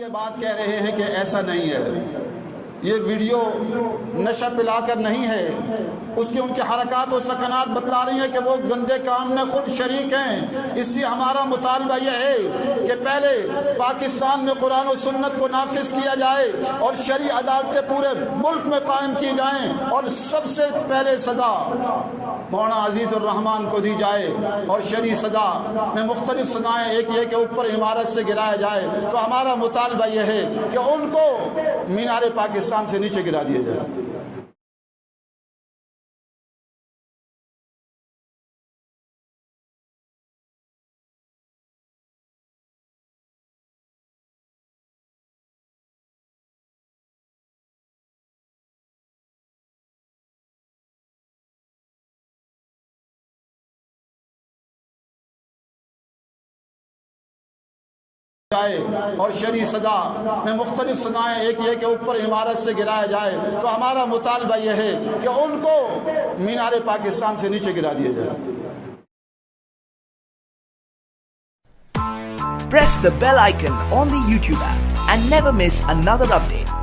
یہ بات کہہ رہے ہیں کہ ایسا نہیں ہے، یہ ویڈیو نشہ پلا کر نہیں ہے، اس کے ان کے حرکات و سکنات بتلا رہی ہیں کہ وہ گندے کام میں خود شریک ہیں۔ اس سے ہمارا مطالبہ یہ ہے کہ پہلے پاکستان میں قرآن و سنت کو نافذ کیا جائے اور شرعی عدالتیں پورے ملک میں قائم کی جائیں، اور سب سے پہلے سزا مولانا عزیز الرحمان کو دی جائے، اور شرعی سزا میں مختلف سزائیں، ایک یہ کہ اوپر عمارت سے گرایا جائے۔ تو ہمارا مطالبہ یہ ہے کہ ان کو مینار پاکستان سے نیچے گرا دیا جائے۔ اور شرعی سزا میں مختلف سزائیں، ایک یہ کہ اوپر عمارت سے گرایا جائے۔ تو ہمارا مطالبہ یہ ہے کہ ان کو مینار پاکستان سے نیچے گرا دیا جائے۔ Press the bell icon on the YouTube app and never miss another update.